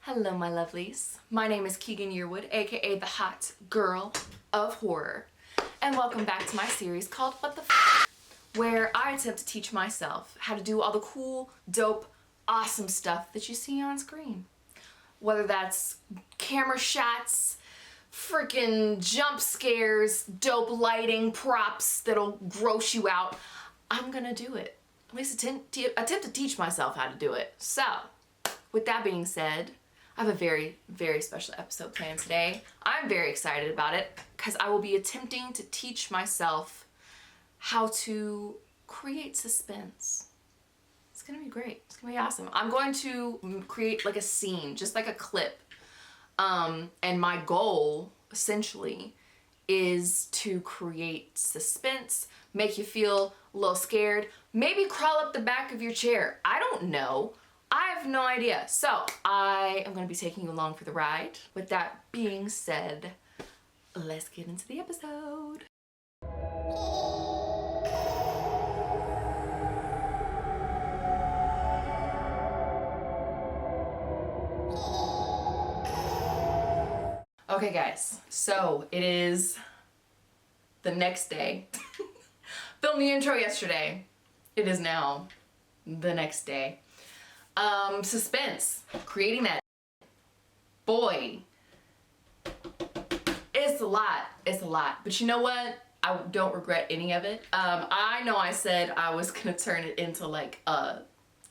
Hello, my lovelies. My name is Keegan Yearwood, aka the hot girl of horror, and welcome back to my series called What the F***, where I attempt to teach myself how to do all the cool, dope, awesome stuff that you see on screen. Whether that's camera shots, freaking jump scares, dope lighting, props that'll gross you out, I'm gonna do it. At least attempt to teach myself how to do it. So, with that being said, I have a very, very special episode planned today. I'm very excited about it because I will be attempting to teach myself how to create suspense. It's gonna be great. It's gonna be awesome. I'm going to create like a scene, just like a clip. And my goal, essentially, is to create suspense, make you feel a little scared, maybe crawl up the back of your chair. I don't know. I have no idea. So I am going to be taking you along for the ride. With that being said, let's get into the episode. Okay guys, so it is the next day. Filmed the intro yesterday. It is now the next day. Suspense, creating that, boy, it's a lot, but you know what? I don't regret any of it. I know I said I was gonna turn it into like a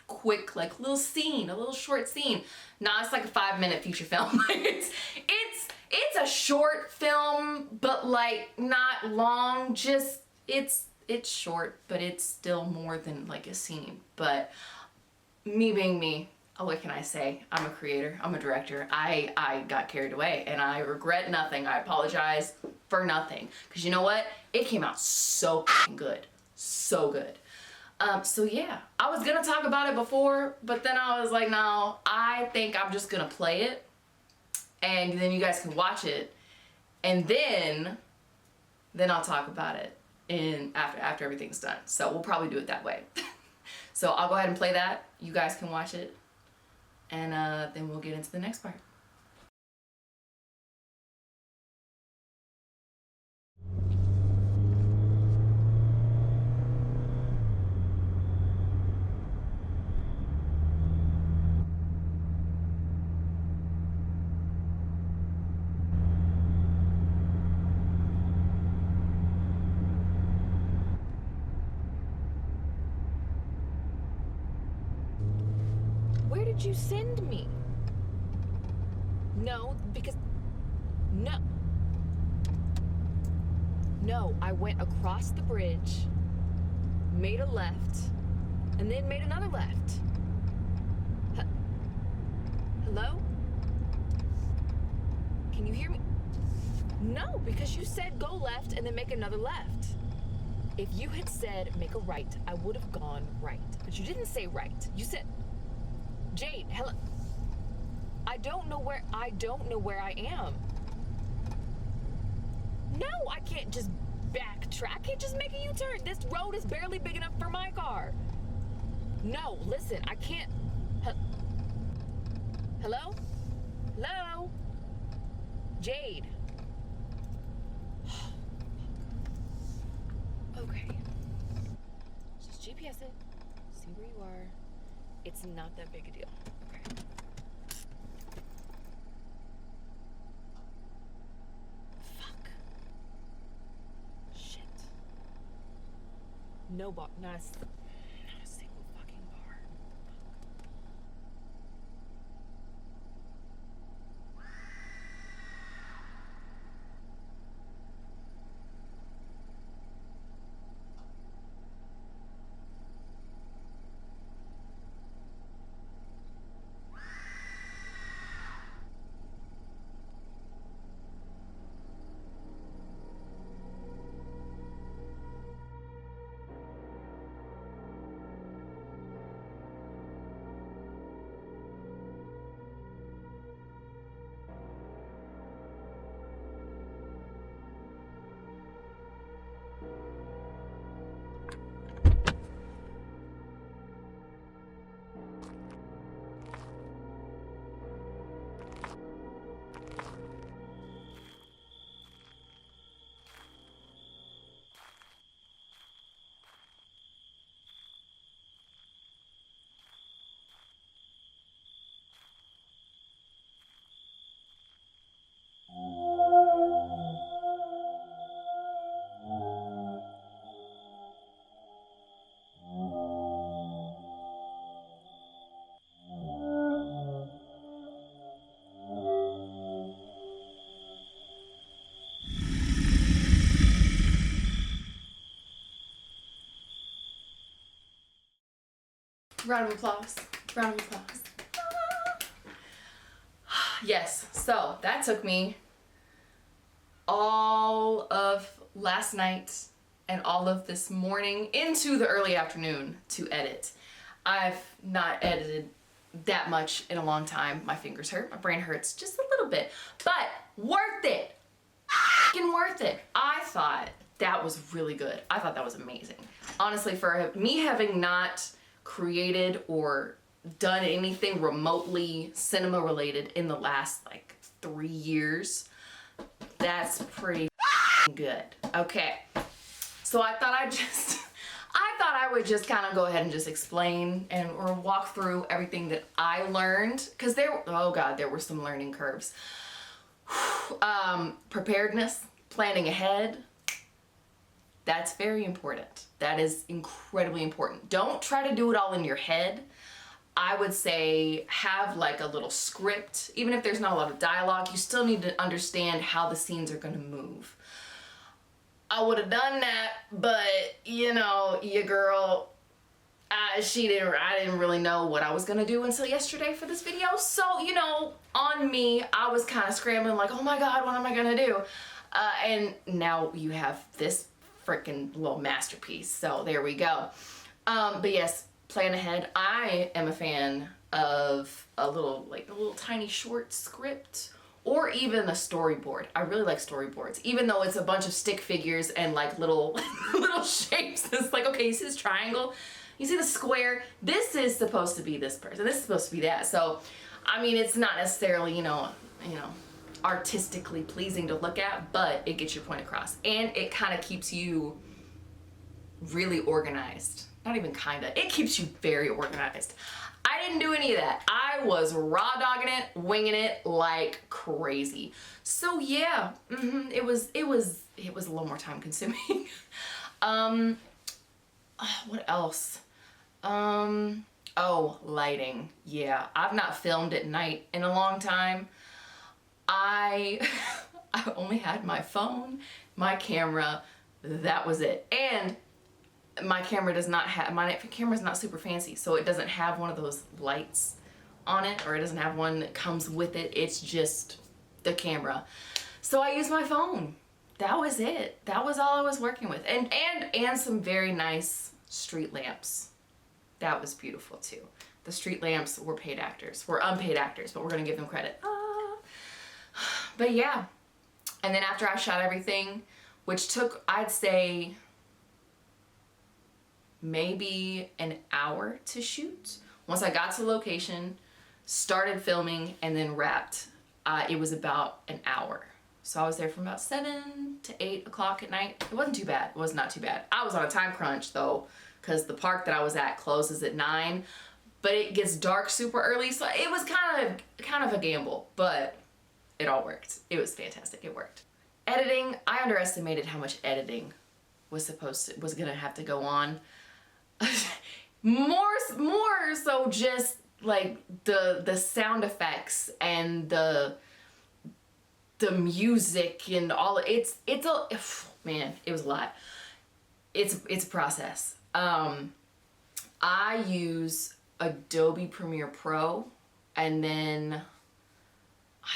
quick, like little scene, a little short scene. Nah, it's like a 5-minute feature film. It's a short film, but like not long, just, it's short, but it's still more than like a scene. But me being me, what can I say? I'm a creator, I'm a director. I got carried away and I regret nothing. I apologize for nothing. Because you know what? It came out so good. So good. So yeah, I was gonna talk about it before, but then I was like, no, I think I'm just gonna play it and then you guys can watch it and then I'll talk about it after everything's done. So we'll probably do it that way. So I'll go ahead and play that. You guys can watch it. And then we'll get into the next part. Where did you send me? No, because... No, I went across the bridge, made a left, and then made another left. Hello? Can you hear me? No, because you said go left and then make another left. If you had said make a right, I would have gone right. But you didn't say right. You said... Jade, hello. I don't know where I am. No, I can't just backtrack. I can't just make a U-turn. This road is barely big enough for my car. No, listen, I can't. Hello? Hello? Jade. Okay. Just GPS it. See where you are. It's not that big a deal. Okay. Fuck. Shit. No bar. Not a single fucking bar. Round of applause. Round of applause. Yes, so that took me all of last night and all of this morning into the early afternoon to edit. I've not edited that much in a long time. My fingers hurt, my brain hurts just a little bit, but worth it. F***ing worth it. I thought that was really good. I thought that was amazing. Honestly, for me having not created or done anything remotely cinema related in the last like 3 years, that's pretty good. Okay, so I thought I would just kind of go ahead and just explain or walk through everything that I learned, because oh god, there were some learning curves. Preparedness, planning ahead, that's very important. That is incredibly important. Don't try to do it all in your head. I would say have like a little script. Even if there's not a lot of dialogue, you still need to understand how the scenes are gonna move. I would have done that, but you know, your girl, I didn't really know what I was gonna do until yesterday for this video. So, you know, on me, I was kind of scrambling like, oh my god, what am I gonna do? And now you have this freaking little masterpiece. So there we go. But yes, plan ahead. I am a fan of a little tiny short script or even a storyboard. I really like storyboards, even though it's a bunch of stick figures and like little little shapes. It's like, okay, you see this triangle? You see the square? This is supposed to be this person. This is supposed to be that. So, I mean, it's not necessarily, you know, artistically pleasing to look at, but it gets your point across. And it kind of keeps you really organized. Not even kinda, it keeps you very organized. I didn't do any of that. I was raw dogging it, winging it like crazy. So yeah, it was a little more time consuming. What else? Oh, lighting. Yeah, I've not filmed at night in a long time. I only had my phone, my camera, that was it. And my camera's not super fancy, so it doesn't have one of those lights on it, or it doesn't have one that comes with it. It's just the camera. So I used my phone. That was it. That was all I was working with. And some very nice street lamps. That was beautiful too. The street lamps were paid actors, were unpaid actors, but we're gonna give them credit. But yeah, and then after I shot everything, which took, I'd say, maybe an hour to shoot. Once I got to location, started filming, and then wrapped, it was about an hour. So I was there from about 7 to 8 o'clock at night. It wasn't too bad. It was not too bad. I was on a time crunch though, because the park that I was at closes at 9, but it gets dark super early, so it was kind of a gamble, but it all worked. It was fantastic. It worked. Editing, I underestimated how much editing was gonna have to go on. more so just like the sound effects and the music and all. It's a man, it was a lot. It's a process. I use Adobe Premiere Pro, and then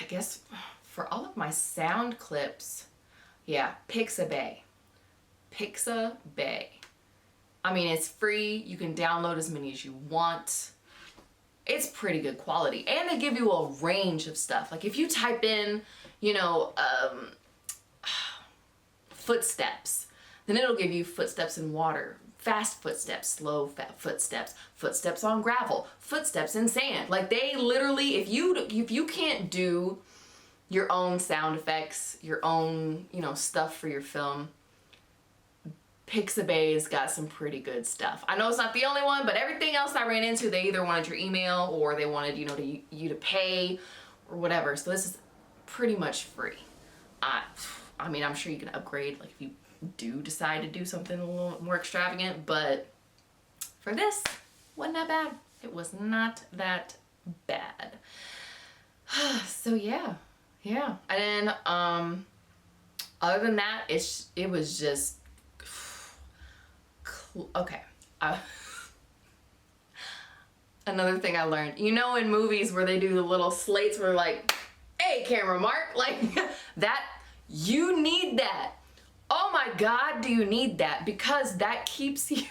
I guess for all of my sound clips, yeah, Pixabay. I mean, it's free. You can download as many as you want. It's pretty good quality. And they give you a range of stuff. Like if you type in, you know, footsteps, then it'll give you footsteps in water, fast footsteps, slow footsteps, footsteps on gravel, footsteps in sand. Like they literally, if you can't do your own sound effects, your own, you know, stuff for your film, Pixabay's got some pretty good stuff. I know it's not the only one, but everything else I ran into, they either wanted your email or they wanted, you know, you to pay or whatever. So this is pretty much free. I mean, I'm sure you can upgrade, like if you do decide to do something a little more extravagant, but for this, wasn't that bad. It was not that bad. So yeah. And then, other than that, it was just, okay. Another thing I learned, you know, in movies where they do the little slates where like, hey, camera mark, like that, you need that. Oh my God, do you need that? Because that keeps you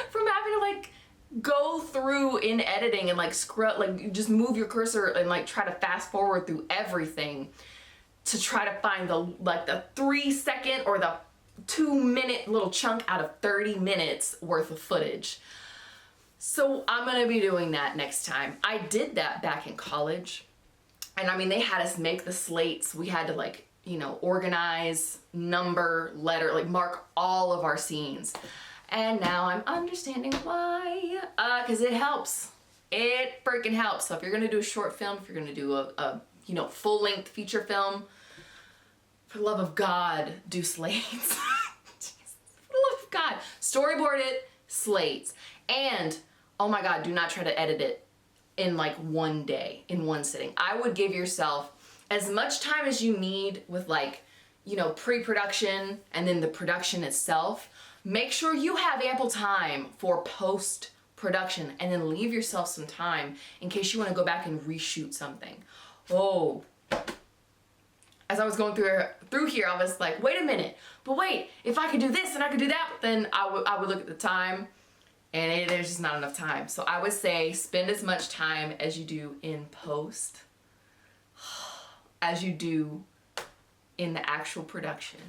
from having to like go through in editing and like scrub, like just move your cursor and like try to fast forward through everything to try to find the like the 3-second or the 2-minute little chunk out of 30 minutes worth of footage. So I'm gonna be doing that next time. I did that back in college. And I mean, they had us make the slates. We had to like, you know, organize, number, letter, like mark all of our scenes. And now I'm understanding why, because it helps. It freaking helps. So if you're gonna do a short film, if you're gonna do a you know, full-length feature film, for the love of God, do slates. For the love of God, storyboard it, slates. And, oh my God, do not try to edit it in like one day, in one sitting. I would give yourself as much time as you need with like, you know, pre-production and then the production itself. Make sure you have ample time for post-production and then leave yourself some time in case you want to go back and reshoot something. Oh, as I was going through here, I was like, wait a minute, but wait, if I could do this and I could do that, then I would look at the time and there's just not enough time. So I would say spend as much time as you do in post as you do in the actual production,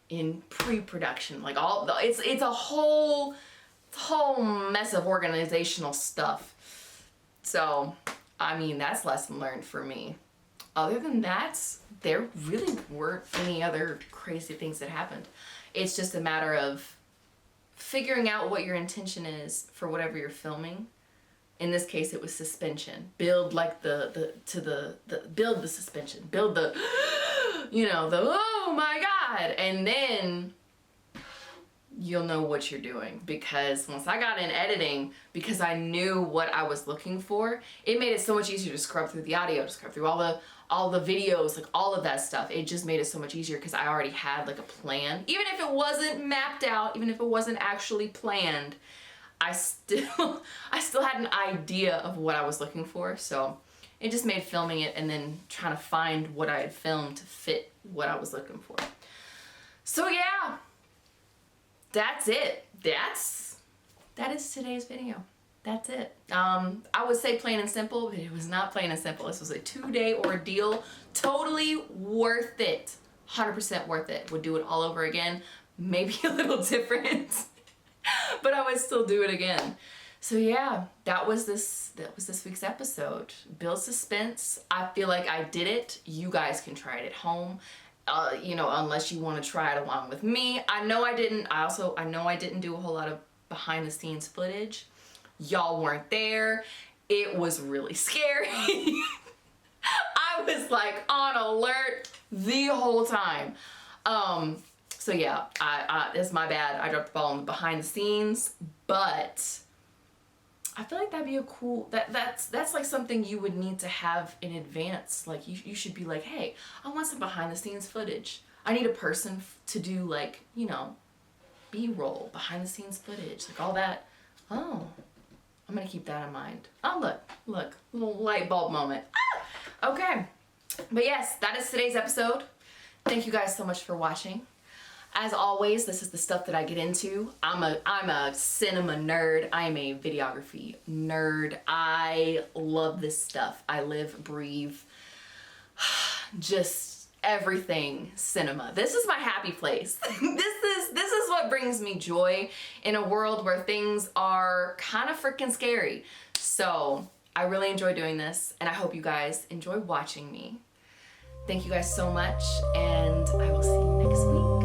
in pre-production, like it's a whole mess of organizational stuff. So, I mean, that's lesson learned for me. Other than that, there really weren't any other crazy things that happened. It's just a matter of figuring out what your intention is for whatever you're filming. In this case, it was suspension. Build like build the suspension. Build the, you know, the, oh my God. And then you'll know what you're doing. Because once I got in editing, because I knew what I was looking for, it made it so much easier to scrub through the audio, to scrub through all the videos, like all of that stuff. It just made it so much easier because I already had like a plan. Even if it wasn't mapped out, even if it wasn't actually planned, I still had an idea of what I was looking for. So it just made filming it and then trying to find what I had filmed to fit what I was looking for. So yeah, that's it. That is today's video. That's it. I would say plain and simple, but it was not plain and simple. This was a 2-day ordeal. Totally worth it. 100% worth it. Would do it all over again. Maybe a little different, but I would still do it again. So yeah, that was this week's episode. Build suspense. I feel like I did it. You guys can try it at home. You know, unless you want to try it along with me. I know I didn't. I know I didn't do a whole lot of behind the scenes footage. Y'all weren't there. It was really scary. I was like on alert the whole time. So yeah, it's my bad. I dropped the ball on the behind the scenes, but I feel like that'd be a cool, that's like something you would need to have in advance. Like you should be like, hey, I want some behind the scenes footage. I need a person to do like, you know, B-roll, behind the scenes footage, like all that. Oh, I'm gonna keep that in mind. Oh, look, little light bulb moment. Ah! Okay, but yes, that is today's episode. Thank you guys so much for watching. As always, this is the stuff that I get into. I'm a cinema nerd. I'm a videography nerd. I love this stuff. I live, breathe, just everything cinema. This is my happy place. This is what brings me joy in a world where things are kind of freaking scary. So I really enjoy doing this, and I hope you guys enjoy watching me. Thank you guys so much, and I will see you next week.